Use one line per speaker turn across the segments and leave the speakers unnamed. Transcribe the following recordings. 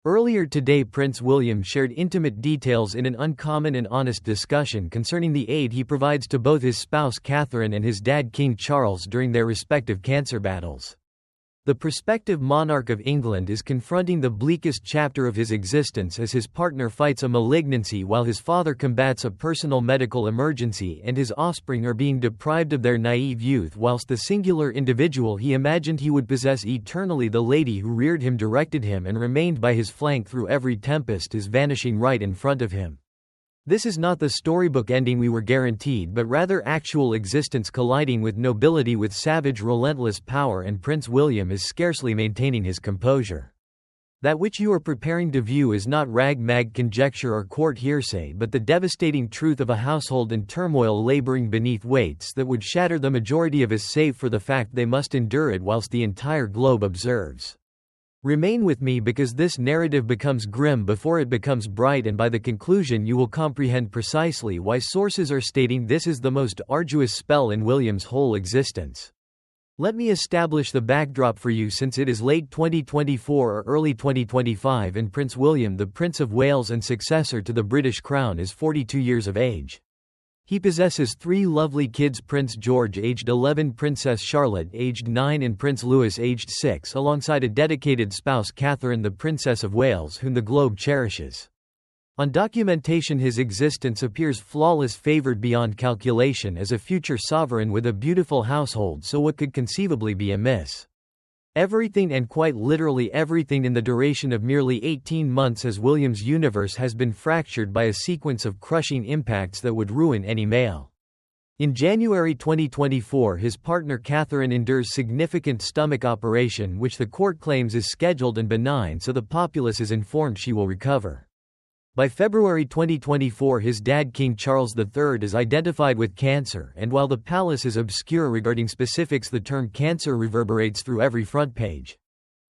Earlier today, Prince William shared intimate details in an uncommon and honest discussion concerning the aid he provides to both his spouse Catherine and his dad King Charles during their respective cancer battles. The prospective monarch of England is confronting the bleakest chapter of his existence as his partner fights a malignancy while his father combats a personal medical emergency and his offspring are being deprived of their naive youth, whilst the singular individual he imagined he would possess eternally, the lady who reared him, directed him and remained by his flank through every tempest, is vanishing right in front of him. This is not the storybook ending we were guaranteed, but rather actual existence colliding with nobility with savage relentless power, and Prince William is scarcely maintaining his composure. That which you are preparing to view is not rag-mag conjecture or court hearsay, but the devastating truth of a household in turmoil laboring beneath weights that would shatter the majority of us save for the fact they must endure it whilst the entire globe observes. Remain with me, because this narrative becomes grim before it becomes bright, and by the conclusion you will comprehend precisely why sources are stating this is the most arduous spell in William's whole existence. Let me establish the backdrop for you, since it is late 2024 or early 2025 and Prince William, the Prince of Wales and successor to the British crown, is 42 years of age. He possesses 3 lovely kids: Prince George aged 11, Princess Charlotte aged 9 and Prince Louis aged 6, alongside a dedicated spouse Catherine, the Princess of Wales, whom the globe cherishes. On documentation his existence appears flawless, favoured beyond calculation as a future sovereign with a beautiful household, so what could conceivably be amiss? Everything, and quite literally everything, in the duration of merely 18 months as William's universe has been fractured by a sequence of crushing impacts that would ruin any male. In January 2024 his partner Catherine endures significant stomach operation which the court claims is scheduled and benign, so the populace is informed she will recover. By February 2024 his dad King Charles III is identified with cancer, and while the palace is obscure regarding specifics, the term cancer reverberates through every front page.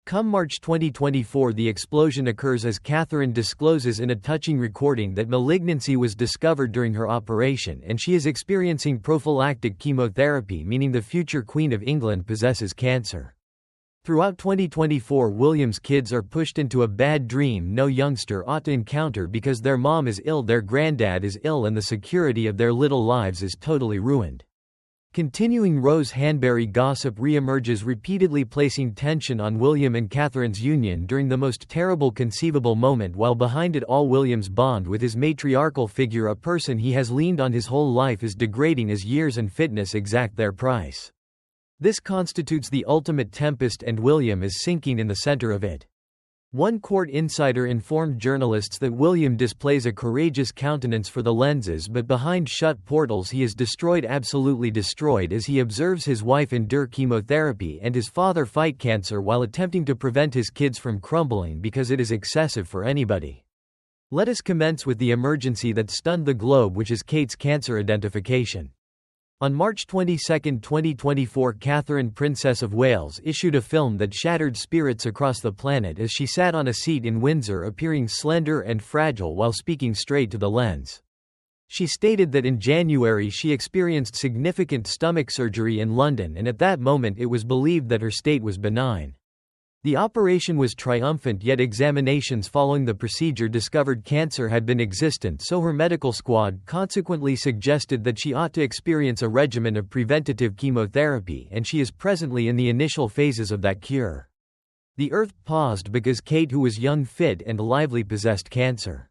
Come March 2024 the explosion occurs as Catherine discloses in a touching recording that malignancy was discovered during her operation and she is experiencing prophylactic chemotherapy, meaning the future Queen of England possesses cancer. Throughout 2024 William's kids are pushed into a bad dream no youngster ought to encounter because their mom is ill, their granddad is ill, and the security of their little lives is totally ruined. Continuing Rose Hanbury gossip re-emerges, repeatedly placing tension on William and Catherine's union during the most terrible conceivable moment, while behind it all William's bond with his matriarchal figure, a person he has leaned on his whole life, is degrading as years and fitness exact their price. This constitutes the ultimate tempest, and William is sinking in the center of it. One court insider informed journalists that William displays a courageous countenance for the lenses, but behind shut portals he is destroyed, absolutely destroyed, as he observes his wife endure chemotherapy and his father fight cancer while attempting to prevent his kids from crumbling because it is excessive for anybody. Let us commence with the emergency that stunned the globe, which is Kate's cancer identification. On March 22, 2024, Catherine, Princess of Wales, issued a film that shattered spirits across the planet as she sat on a seat in Windsor, appearing slender and fragile while speaking straight to the lens. She stated that in January she experienced significant stomach surgery in London, and at that moment it was believed that her state was benign. The operation was triumphant, yet examinations following the procedure discovered cancer had been existent, so her medical squad consequently suggested that she ought to experience a regimen of preventative chemotherapy, and she is presently in the initial phases of that cure. The earth paused because Kate, who was young, fit, and lively, possessed cancer.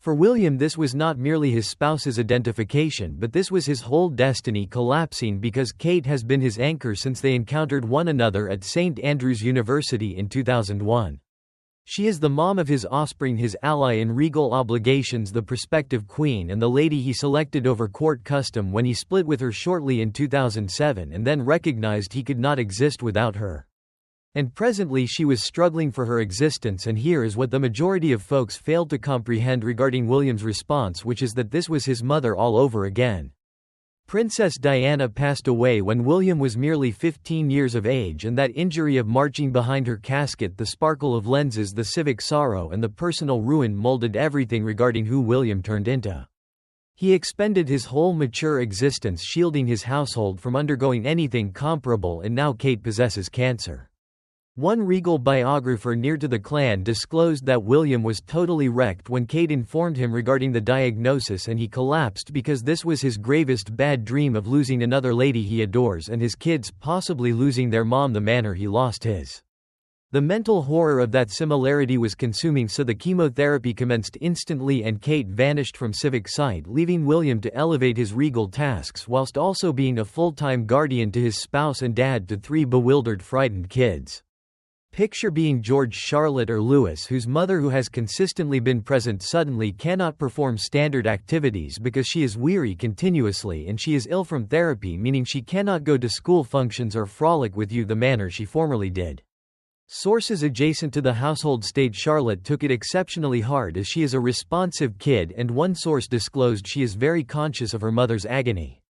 For William this was not merely his spouse's identification, but this was his whole destiny collapsing because Kate has been his anchor since they encountered one another at St. Andrews University in 2001. She is the mom of his offspring, his ally in regal obligations, the prospective queen, and the lady he selected over court custom when he split with her shortly in 2007 and then recognized he could not exist without her. And presently she was struggling for her existence, and here is what the majority of folks failed to comprehend regarding William's response, which is that this was his mother all over again. Princess Diana passed away when William was merely 15 years of age, and that injury of marching behind her casket, the sparkle of lenses, the civic sorrow, and the personal ruin molded everything regarding who William turned into. He expended his whole mature existence shielding his household from undergoing anything comparable, and now Kate possesses cancer. One Regal biographer near to the clan disclosed that William was totally wrecked when Kate informed him regarding the diagnosis, and he collapsed because this was his gravest bad dream of losing another lady he adores and his kids possibly losing their mom the manner he lost his. The mental horror of that similarity was consuming, so the chemotherapy commenced instantly and Kate vanished from civic sight, leaving William to elevate his regal tasks whilst also being a full-time guardian to his spouse and dad to 3 bewildered, frightened kids. Picture being George, Charlotte or Louis, whose mother, who has consistently been present, suddenly cannot perform standard activities because she is weary continuously and she is ill from therapy, meaning she cannot go to school functions or frolic with you the manner she formerly did. Sources adjacent to the household state Charlotte took it exceptionally hard as she is a responsive kid, and one source disclosed she is very conscious of her mother's agony.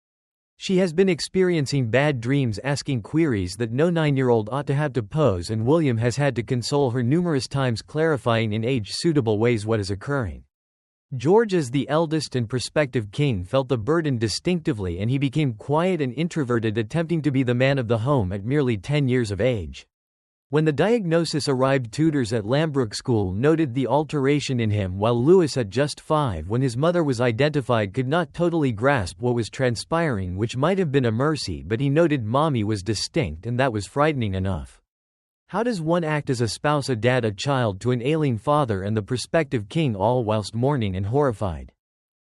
She has been experiencing bad dreams asking queries that no 9-year-old ought to have to pose, and William has had to console her numerous times, clarifying in age-suitable ways what is occurring. George, as the eldest and prospective king, felt the burden distinctively, and he became quiet and introverted, attempting to be the man of the home at merely 10 years of age. When the diagnosis arrived, tutors at Lambrook School noted the alteration in him, while Louis, at just 5 when his mother was identified, could not totally grasp what was transpiring, which might have been a mercy, but he noted mommy was distinct and that was frightening enough. How does one act as a spouse, a dad, a child to an ailing father and the prospective king, all whilst mourning and horrified?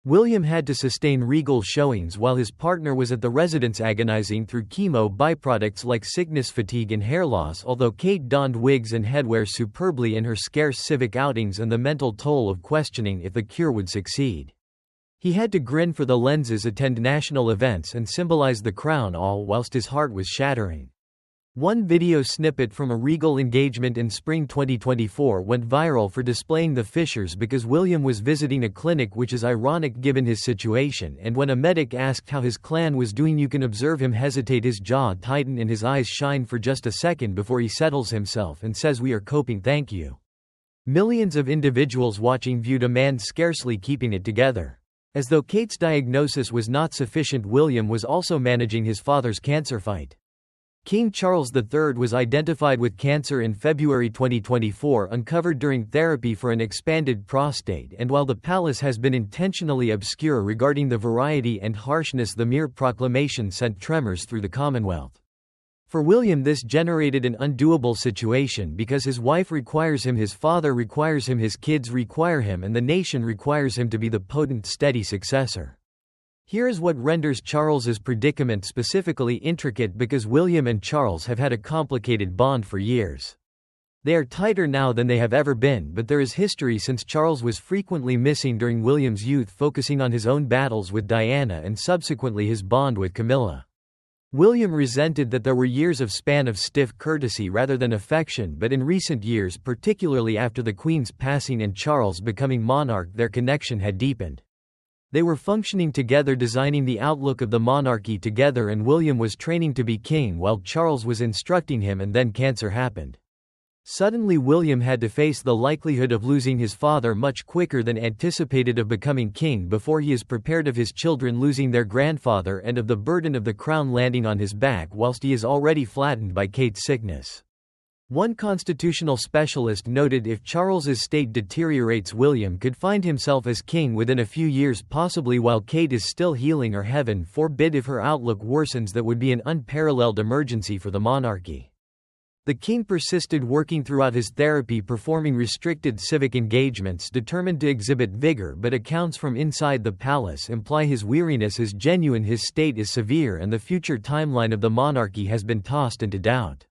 William had to sustain regal showings while his partner was at the residence agonizing through chemo byproducts like sickness, fatigue and hair loss, although Kate donned wigs and headwear superbly in her scarce civic outings, and the mental toll of questioning if the cure would succeed. He had to grin for the lenses, attend national events and symbolize the crown, all whilst his heart was shattering. One video snippet from a regal engagement in spring 2024 went viral for displaying the fissures because William was visiting a clinic, which is ironic given his situation, and when a medic asked how his clan was doing, you can observe him hesitate, his jaw tighten and his eyes shine for just a second before he settles himself and says, "We are coping, thank you." Millions of individuals watching viewed a man scarcely keeping it together. As though Kate's diagnosis was not sufficient, William was also managing his father's cancer fight. King Charles III was identified with cancer in February 2024, uncovered during therapy for an expanded prostate, and while the palace has been intentionally obscure regarding the variety and harshness, the mere proclamation sent tremors through the Commonwealth. For William, this generated an undoable situation because his wife requires him, his father requires him, his kids require him, and the nation requires him to be the potent, steady successor. Here is what renders Charles's predicament specifically intricate, because William and Charles have had a complicated bond for years. They are tighter now than they have ever been, but there is history since Charles was frequently missing during William's youth, focusing on his own battles with Diana and subsequently his bond with Camilla. William resented that there were years of span of stiff courtesy rather than affection, but in recent years, particularly after the Queen's passing and Charles becoming monarch, their connection had deepened. They were functioning together, designing the outlook of the monarchy together, and William was training to be king while Charles was instructing him, and then cancer happened. Suddenly William had to face the likelihood of losing his father much quicker than anticipated, of becoming king before he is prepared, of his children losing their grandfather, and of the burden of the crown landing on his back whilst he is already flattened by Kate's sickness. One constitutional specialist noted if Charles's state deteriorates, William could find himself as king within a few years, possibly while Kate is still healing, or heaven forbid if her outlook worsens, that would be an unparalleled emergency for the monarchy. The king persisted, working throughout his therapy, performing restricted civic engagements, determined to exhibit vigor, but accounts from inside the palace imply his weariness is genuine, his state is severe, and the future timeline of the monarchy has been tossed into doubt.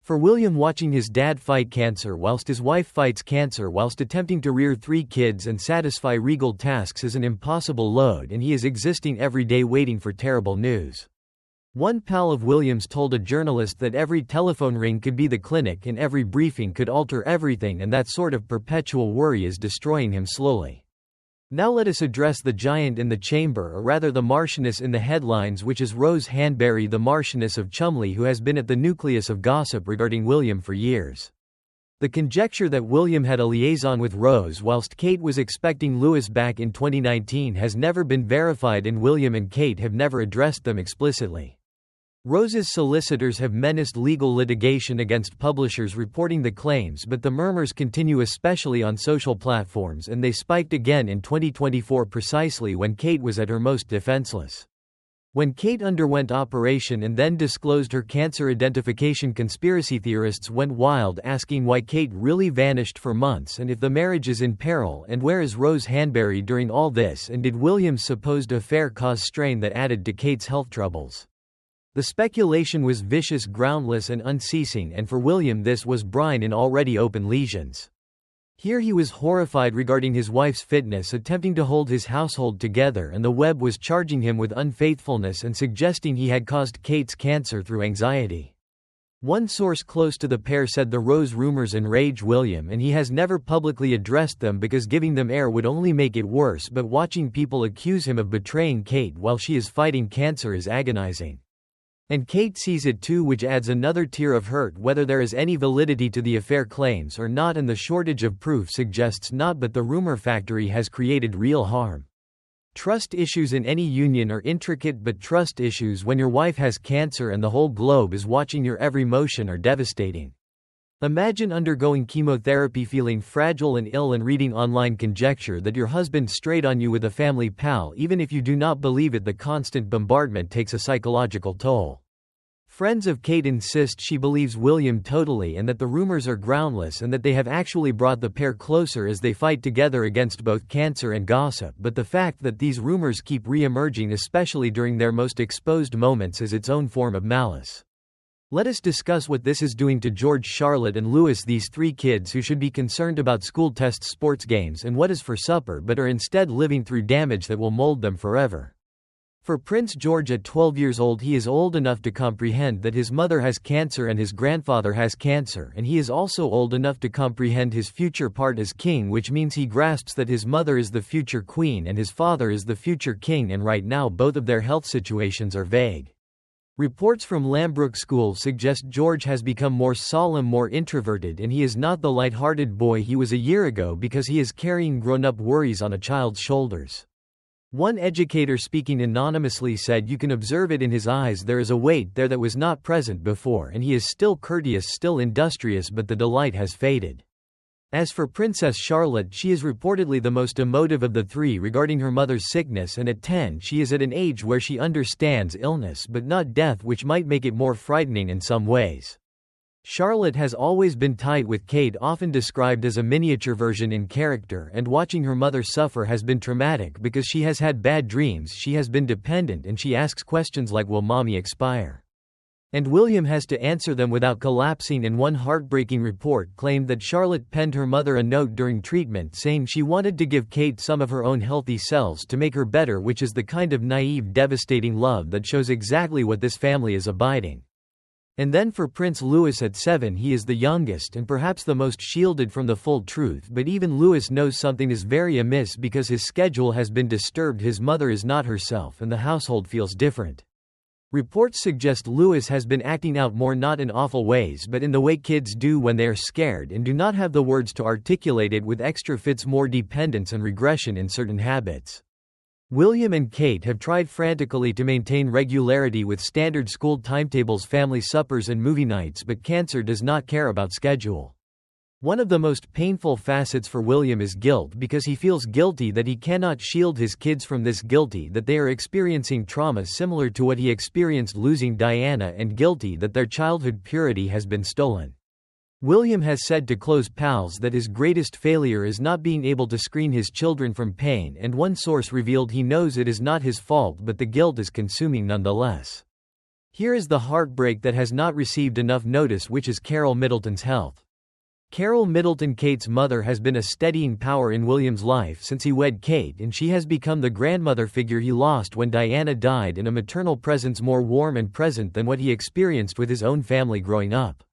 For William, watching his dad fight cancer whilst his wife fights cancer whilst attempting to rear 3 kids and satisfy regal tasks is an impossible load, and he is existing every day waiting for terrible news. One pal of William's told a journalist that every telephone ring could be the clinic and every briefing could alter everything, and that sort of perpetual worry is destroying him slowly. Now let us address the giant in the chamber, or rather the Marchioness in the headlines, which is Rose Hanbury, the Marchioness of Cholmondeley, who has been at the nucleus of gossip regarding William for years. The conjecture that William had a liaison with Rose whilst Kate was expecting Louis back in 2019 has never been verified, and William and Kate have never addressed them explicitly. Rose's solicitors have menaced legal litigation against publishers reporting the claims, but the murmurs continue, especially on social platforms, and they spiked again in 2024 precisely when Kate was at her most defenseless. When Kate underwent operation and then disclosed her cancer identification, conspiracy theorists went wild, asking why Kate really vanished for months and if the marriage is in peril, and where is Rose Hanbury during all this, and did William's supposed affair cause strain that added to Kate's health troubles. The speculation was vicious, groundless and unceasing, and for William this was brine in already open lesions. Here he was horrified regarding his wife's fitness, attempting to hold his household together, and the web was charging him with unfaithfulness and suggesting he had caused Kate's cancer through anxiety. One source close to the pair said the Rose rumors enrage William and he has never publicly addressed them because giving them air would only make it worse, but watching people accuse him of betraying Kate while she is fighting cancer is agonizing. And Kate sees it too, which adds another tier of hurt whether there is any validity to the affair claims or not, and the shortage of proof suggests not, but the rumor factory has created real harm. Trust issues in any union are intricate, but trust issues when your wife has cancer and the whole globe is watching your every motion are devastating. Imagine undergoing chemotherapy, feeling fragile and ill, and reading online conjecture that your husband strayed on you with a family pal. Even if you do not believe it, the constant bombardment takes a psychological toll. Friends of Kate insist she believes William totally and that the rumors are groundless and that they have actually brought the pair closer as they fight together against both cancer and gossip, but the fact that these rumors keep re-emerging, especially during their most exposed moments, is its own form of malice. Let us discuss what this is doing to George, Charlotte and Louis, these three kids who should be concerned about school tests, sports games and what is for supper, but are instead living through damage that will mold them forever. For Prince George, at 12 years old, he is old enough to comprehend that his mother has cancer and his grandfather has cancer, and he is also old enough to comprehend his future part as king, which means he grasps that his mother is the future queen and his father is the future king, and right now both of their health situations are vague. Reports from Lambrook School suggest George has become more solemn, more introverted, and he is not the light-hearted boy he was a year ago because he is carrying grown-up worries on a child's shoulders. One educator speaking anonymously said you can observe it in his eyes, there is a weight there that was not present before, and he is still courteous, still industrious, but the delight has faded. As for Princess Charlotte, she is reportedly the most emotive of the three regarding her mother's sickness, and at 10 she is at an age where she understands illness but not death, which might make it more frightening in some ways. Charlotte has always been tight with Kate, often described as a miniature version in character, and watching her mother suffer has been traumatic because she has had bad dreams, she has been dependent, and she asks questions like, will mommy expire? And William has to answer them without collapsing, and one heartbreaking report claimed that Charlotte penned her mother a note during treatment saying she wanted to give Kate some of her own healthy cells to make her better, which is the kind of naive, devastating love that shows exactly what this family is abiding. And then for Prince Louis at 7, he is the youngest and perhaps the most shielded from the full truth, but even Louis knows something is very amiss because his schedule has been disturbed, his mother is not herself, and the household feels different. Reports suggest Louis has been acting out more, not in awful ways but in the way kids do when they are scared and do not have the words to articulate it, with extra fits, more dependence and regression in certain habits. William and Kate have tried frantically to maintain regularity with standard school timetables, family suppers and movie nights, but cancer does not care about schedule. One of the most painful facets for William is guilt, because he feels guilty that he cannot shield his kids from this, guilty that they are experiencing trauma similar to what he experienced losing Diana, and guilty that their childhood purity has been stolen. William has said to close pals that his greatest failure is not being able to screen his children from pain, and one source revealed he knows it is not his fault, but the guilt is consuming nonetheless. Here is the heartbreak that has not received enough notice, which is Carol Middleton's health. Carol Middleton, Kate's mother, has been a steadying power in William's life since he wed Kate, and she has become the grandmother figure he lost when Diana died, and a maternal presence more warm and present than what he experienced with his own family growing up.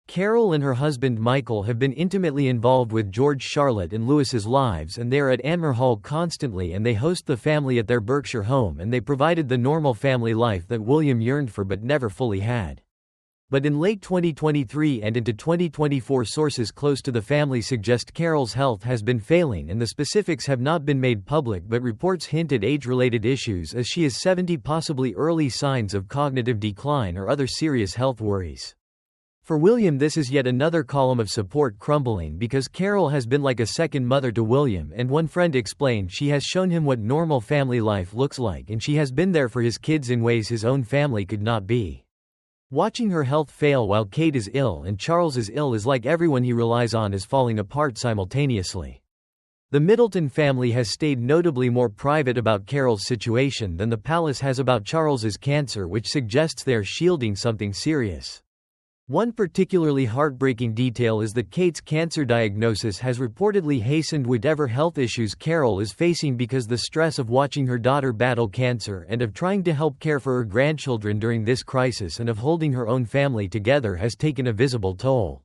Carol and her husband Michael have been intimately involved with George, Charlotte and Louis's lives, and they are at Anmer Hall constantly, and they host the family at their Berkshire home, and they provided the normal family life that William yearned for but never fully had. But in late 2023 and into 2024, sources close to the family suggest Carol's health has been failing, and the specifics have not been made public, but reports hint at age-related issues as she is 70, possibly early signs of cognitive decline or other serious health worries. For William, this is yet another column of support crumbling because Carol has been like a second mother to William, and one friend explained she has shown him what normal family life looks like, and she has been there for his kids in ways his own family could not be. Watching her health fail while Kate is ill and Charles is ill is like everyone he relies on is falling apart simultaneously. The Middleton family has stayed notably more private about Carol's situation than the palace has about Charles's cancer, which suggests they are shielding something serious. One particularly heartbreaking detail is that Kate's cancer diagnosis has reportedly hastened whatever health issues Carol is facing because the stress of watching her daughter battle cancer and of trying to help care for her grandchildren during this crisis and of holding her own family together has taken a visible toll.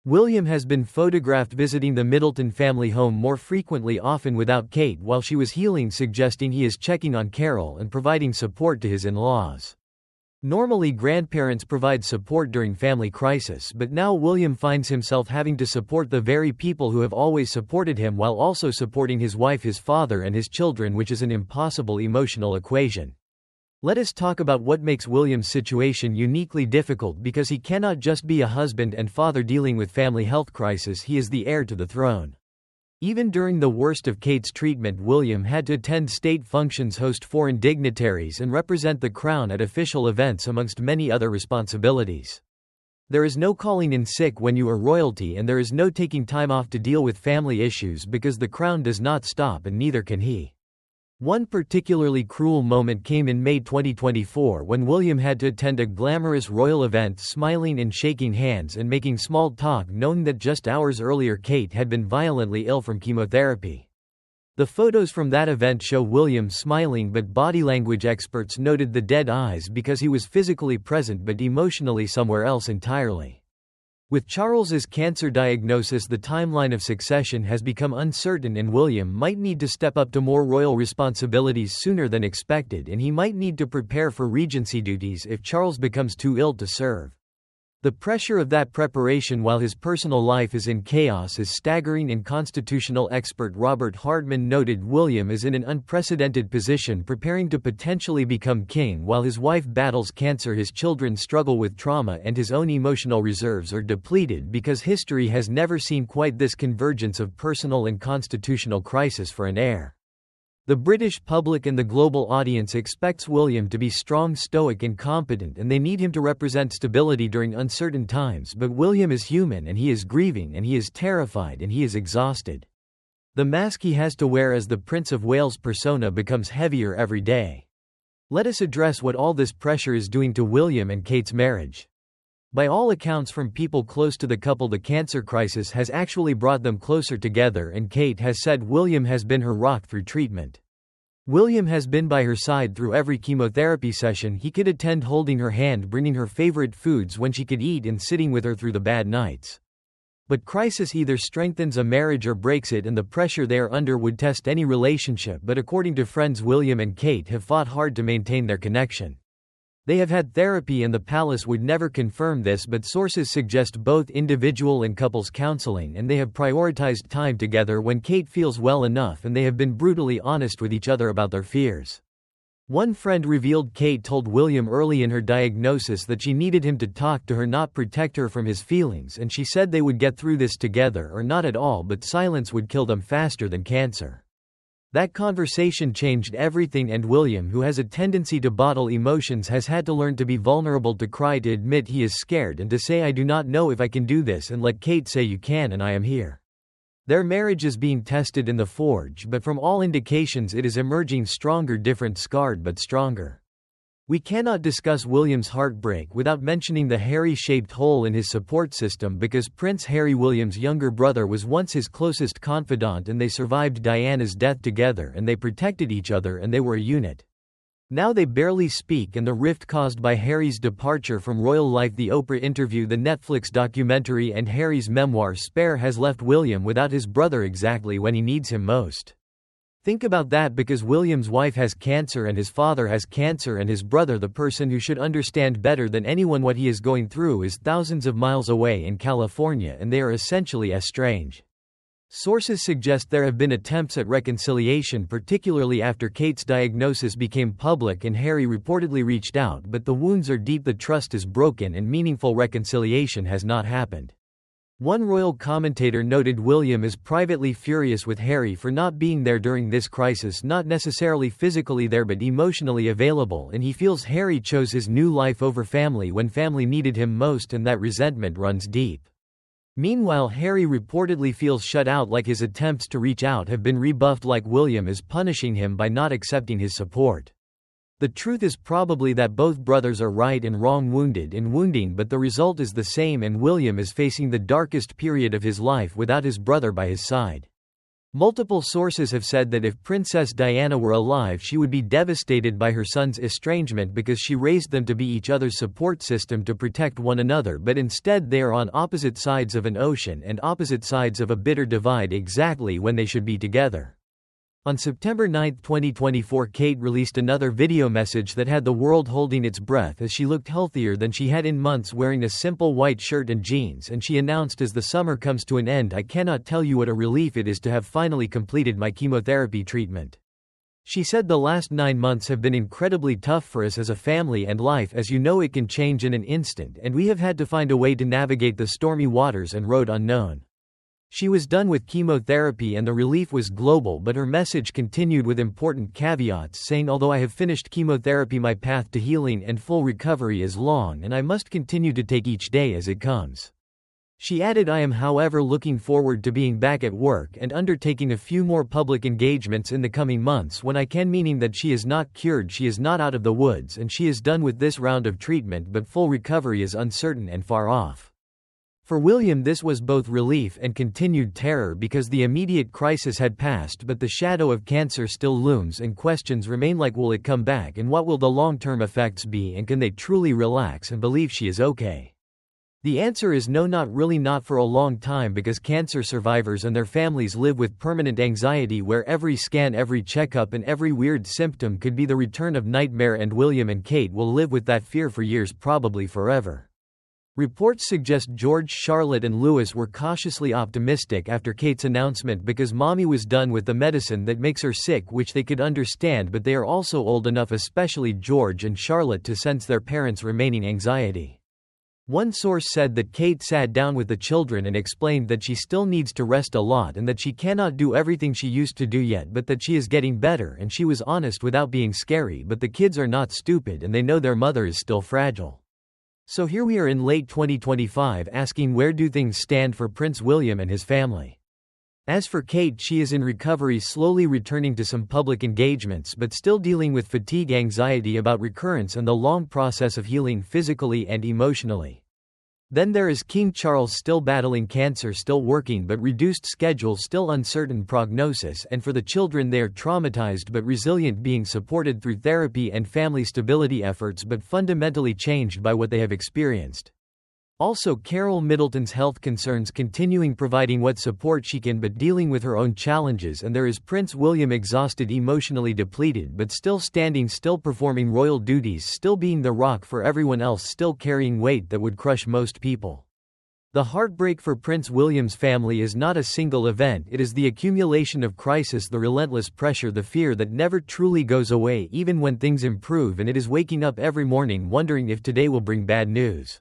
William has been photographed visiting the Middleton family home more frequently, often without Kate while she was healing, suggesting he is checking on Carol and providing support to his in-laws. Normally, grandparents provide support during family crisis, but now William finds himself having to support the very people who have always supported him while also supporting his wife, his father, and his children, which is an impossible emotional equation. Let us talk about what makes William's situation uniquely difficult, because he cannot just be a husband and father dealing with family health crisis, he is the heir to the throne. Even during the worst of Kate's treatment, William had to attend state functions, host foreign dignitaries, and represent the crown at official events amongst many other responsibilities. There is no calling in sick when you are royalty, and there is no taking time off to deal with family issues because the crown does not stop and neither can he. One particularly cruel moment came in May 2024 when William had to attend a glamorous royal event, smiling and shaking hands and making small talk, knowing that just hours earlier Kate had been violently ill from chemotherapy. The photos from that event show William smiling, but body language experts noted the dead eyes because he was physically present but emotionally somewhere else entirely. With Charles's cancer diagnosis, the timeline of succession has become uncertain, and William might need to step up to more royal responsibilities sooner than expected, and he might need to prepare for regency duties if Charles becomes too ill to serve. The pressure of that preparation while his personal life is in chaos is staggering, and constitutional expert Robert Hartman noted William is in an unprecedented position, preparing to potentially become king while his wife battles cancer, his children struggle with trauma, and his own emotional reserves are depleted because history has never seen quite this convergence of personal and constitutional crisis for an heir. The British public and the global audience expects William to be strong, stoic, and competent, and they need him to represent stability during uncertain times, but William is human, and he is grieving, and he is terrified, and he is exhausted. The mask he has to wear as the Prince of Wales persona becomes heavier every day. Let us address what all this pressure is doing to William and Kate's marriage. By all accounts from people close to the couple, the cancer crisis has actually brought them closer together, and Kate has said William has been her rock through treatment. William has been by her side through every chemotherapy session he could attend, holding her hand, bringing her favorite foods when she could eat, and sitting with her through the bad nights. But crisis either strengthens a marriage or breaks it, and the pressure they are under would test any relationship, but according to friends, William and Kate have fought hard to maintain their connection. They have had therapy, and the palace would never confirm this, but sources suggest both individual and couples counseling, and they have prioritized time together when Kate feels well enough, and they have been brutally honest with each other about their fears. One friend revealed Kate told William early in her diagnosis that she needed him to talk to her, not protect her from his feelings, and she said they would get through this together or not at all, but silence would kill them faster than cancer. That conversation changed everything, and William, who has a tendency to bottle emotions, has had to learn to be vulnerable, to cry, to admit he is scared, and to say, "I do not know if I can do this," and let Kate say, "You can, and I am here." Their marriage is being tested in the forge, but from all indications it is emerging stronger, different, scarred but stronger. We cannot discuss William's heartbreak without mentioning the Harry-shaped hole in his support system, because Prince Harry, William's younger brother, was once his closest confidant, and they survived Diana's death together, and they protected each other, and they were a unit. Now they barely speak, and the rift caused by Harry's departure from royal life, the Oprah interview, the Netflix documentary, and Harry's memoir Spare has left William without his brother exactly when he needs him most. Think about that, because William's wife has cancer and his father has cancer and his brother, the person who should understand better than anyone what he is going through, is thousands of miles away in California, and they are essentially estranged. Sources suggest there have been attempts at reconciliation, particularly after Kate's diagnosis became public and Harry reportedly reached out, but the wounds are deep, the trust is broken, and meaningful reconciliation has not happened. One royal commentator noted William is privately furious with Harry for not being there during this crisis, not necessarily physically there but emotionally available, and he feels Harry chose his new life over family when family needed him most, and that resentment runs deep. Meanwhile, Harry reportedly feels shut out, like his attempts to reach out have been rebuffed, like William is punishing him by not accepting his support. The truth is probably that both brothers are right and wrong, wounded in wounding, but the result is the same, and William is facing the darkest period of his life without his brother by his side. Multiple sources have said that if Princess Diana were alive, she would be devastated by her son's estrangement because she raised them to be each other's support system to protect one another, but instead they are on opposite sides of an ocean and opposite sides of a bitter divide exactly when they should be together. On September 9, 2024, Kate released another video message that had the world holding its breath as she looked healthier than she had in months, wearing a simple white shirt and jeans, and she announced, "As the summer comes to an end, I cannot tell you what a relief it is to have finally completed my chemotherapy treatment." She said, "The last 9 months have been incredibly tough for us as a family, and life, as you know, it can change in an instant, and we have had to find a way to navigate the stormy waters and road unknown." She was done with chemotherapy and the relief was global, but her message continued with important caveats, saying, "Although I have finished chemotherapy, my path to healing and full recovery is long, and I must continue to take each day as it comes." She added, "I am, however, looking forward to being back at work and undertaking a few more public engagements in the coming months when I can," meaning that she is not cured, she is not out of the woods, and she is done with this round of treatment, but full recovery is uncertain and far off. For William, this was both relief and continued terror because the immediate crisis had passed, but the shadow of cancer still looms and questions remain, like will it come back, and what will the long-term effects be, and can they truly relax and believe she is okay? The answer is no, not really, not for a long time, because cancer survivors and their families live with permanent anxiety where every scan, every checkup and every weird symptom could be the return of nightmare, and William and Kate will live with that fear for years, probably forever. Reports suggest George, Charlotte and Louis were cautiously optimistic after Kate's announcement because mommy was done with the medicine that makes her sick, which they could understand, but they are also old enough, especially George and Charlotte, to sense their parents' remaining anxiety. One source said that Kate sat down with the children and explained that she still needs to rest a lot and that she cannot do everything she used to do yet, but that she is getting better, and she was honest without being scary, but the kids are not stupid and they know their mother is still fragile. So here we are in late 2025 asking, where do things stand for Prince William and his family? As for Kate, she is in recovery, slowly returning to some public engagements, but still dealing with fatigue, anxiety about recurrence, and the long process of healing physically and emotionally. Then there is King Charles, still battling cancer, still working but reduced schedule, still uncertain prognosis, and for the children, they are traumatized but resilient, being supported through therapy and family stability efforts, but fundamentally changed by what they have experienced. Also, Carol Middleton's health concerns continuing, providing what support she can but dealing with her own challenges, and there is Prince William, exhausted, emotionally depleted but still standing, still performing royal duties, still being the rock for everyone else, still carrying weight that would crush most people. The heartbreak for Prince William's family is not a single event, it is the accumulation of crisis, the relentless pressure, the fear that never truly goes away even when things improve, and it is waking up every morning wondering if today will bring bad news.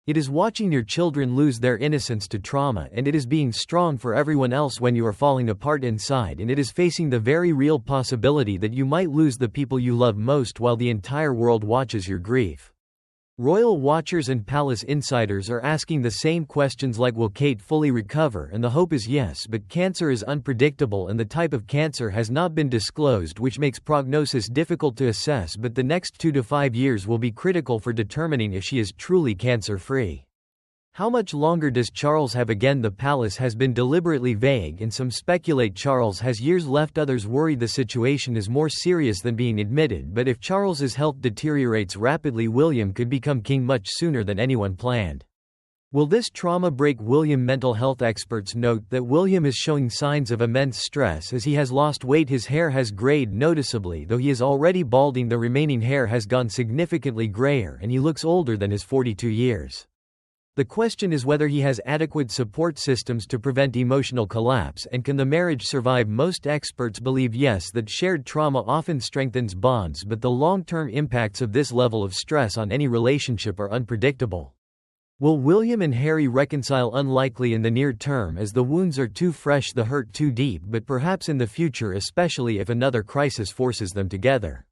It is watching your children lose their innocence to trauma, and it is being strong for everyone else when you are falling apart inside, and it is facing the very real possibility that you might lose the people you love most while the entire world watches your grief. Royal watchers and palace insiders are asking the same questions, like will Kate fully recover, and the hope is yes, but cancer is unpredictable and the type of cancer has not been disclosed, which makes prognosis difficult to assess, but the next 2 to 5 years will be critical for determining if she is truly cancer-free. How much longer does Charles have? Again, the palace has been deliberately vague, and some speculate Charles has years left, others worry the situation is more serious than being admitted, but if Charles's health deteriorates rapidly, William could become king much sooner than anyone planned. Will this trauma break William? Mental health experts note that William is showing signs of immense stress as he has lost weight. His hair has grayed noticeably, though he is already balding. The remaining hair has gone significantly grayer and he looks older than his 42 years. The question is whether he has adequate support systems to prevent emotional collapse, and can the marriage survive? Most experts believe yes, that shared trauma often strengthens bonds, but the long-term impacts of this level of stress on any relationship are unpredictable. Will William and Harry reconcile? Unlikely in the near term, as the wounds are too fresh, the hurt too deep, but perhaps in the future, especially if another crisis forces them together.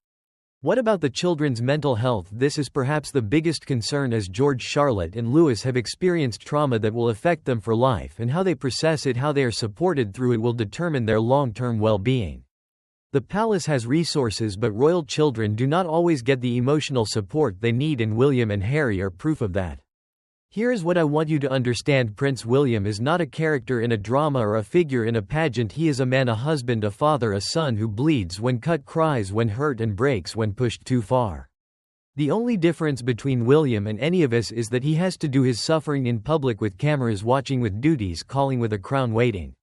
What about the children's mental health? This is perhaps the biggest concern, as George, Charlotte, and Louis have experienced trauma that will affect them for life, and how they process it, how they are supported through it, will determine their long-term well-being. The palace has resources, but royal children do not always get the emotional support they need, and William and Harry are proof of that. Here is what I want you to understand. Prince William is not a character in a drama or a figure in a pageant. He is a man, a husband, a father, a son who bleeds when cut, cries when hurt, and breaks when pushed too far. The only difference between William and any of us is that he has to do his suffering in public, with cameras watching, with duties calling, with a crown waiting.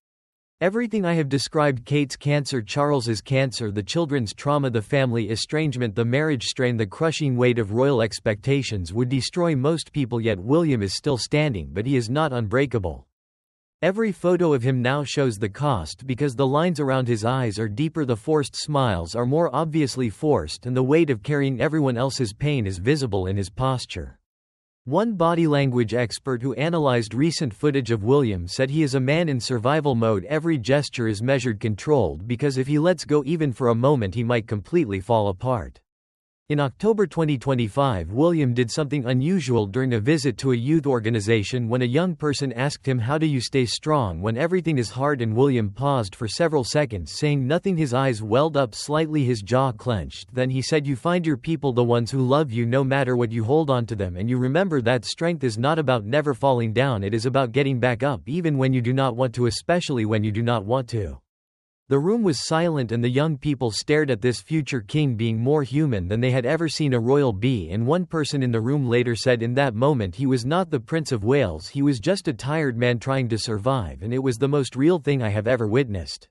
Everything I have described: Kate's cancer, Charles's cancer, the children's trauma, the family estrangement, the marriage strain, the crushing weight of royal expectations, would destroy most people, yet William is still standing, but he is not unbreakable. Every photo of him now shows the cost, because the lines around his eyes are deeper, the forced smiles are more obviously forced, and the weight of carrying everyone else's pain is visible in his posture. One body language expert who analyzed recent footage of William said he is a man in survival mode. Every gesture is measured, controlled, because if he lets go even for a moment, he might completely fall apart. In October 2025, William did something unusual during a visit to a youth organization. When a young person asked him, "How do you stay strong when everything is hard?" and William paused for several seconds, saying nothing. His eyes welled up slightly, his jaw clenched. Then he said, "You find your people, the ones who love you, no matter what. You hold on to them, and you remember that strength is not about never falling down. It is about getting back up, even when you do not want to, especially when you do not want to." The room was silent, and the young people stared at this future king being more human than they had ever seen a royal be, and one person in the room later said in that moment he was not the Prince of Wales, he was just a tired man trying to survive, and it was the most real thing I have ever witnessed.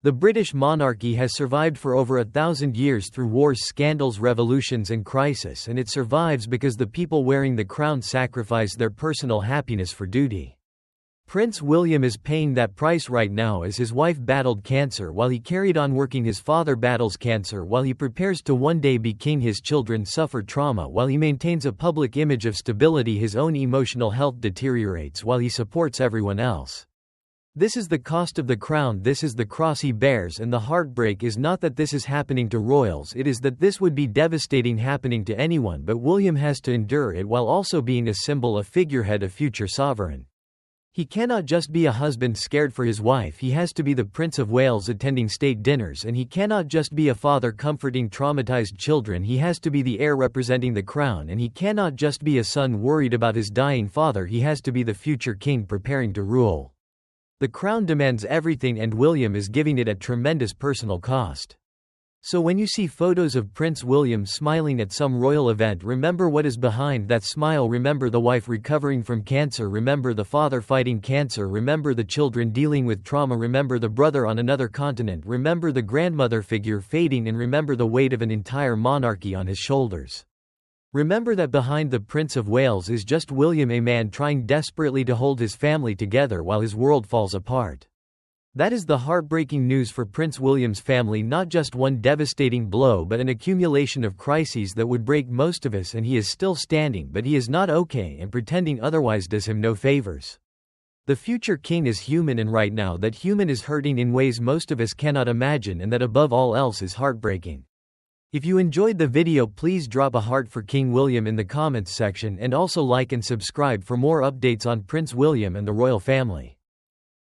The British monarchy has survived for over 1,000 years through wars, scandals, revolutions, and crisis, and it survives because the people wearing the crown sacrifice their personal happiness for duty. Prince William is paying that price right now, as his wife battled cancer while he carried on working. His father battles cancer while he prepares to one day be king. His children suffer trauma while he maintains a public image of stability. His own emotional health deteriorates while he supports everyone else. This is the cost of the crown, this is the cross he bears, and the heartbreak is not that this is happening to royals, it is that this would be devastating happening to anyone, but William has to endure it while also being a symbol, a figurehead, a future sovereign. He cannot just be a husband scared for his wife, he has to be the Prince of Wales attending state dinners, and he cannot just be a father comforting traumatized children, he has to be the heir representing the crown, and he cannot just be a son worried about his dying father, he has to be the future king preparing to rule. The crown demands everything, and William is giving it at tremendous personal cost. So when you see photos of Prince William smiling at some royal event, remember what is behind that smile. Remember the wife recovering from cancer, remember the father fighting cancer, remember the children dealing with trauma, remember the brother on another continent, remember the grandmother figure fading, and remember the weight of an entire monarchy on his shoulders. Remember that behind the Prince of Wales is just William, a man trying desperately to hold his family together while his world falls apart. That is the heartbreaking news for Prince William's family, not just one devastating blow but an accumulation of crises that would break most of us, and he is still standing, but he is not okay, and pretending otherwise does him no favors. The future king is human, and right now that human is hurting in ways most of us cannot imagine, and that above all else is heartbreaking. If you enjoyed the video, please drop a heart for King William in the comments section, and also like and subscribe for more updates on Prince William and the royal family.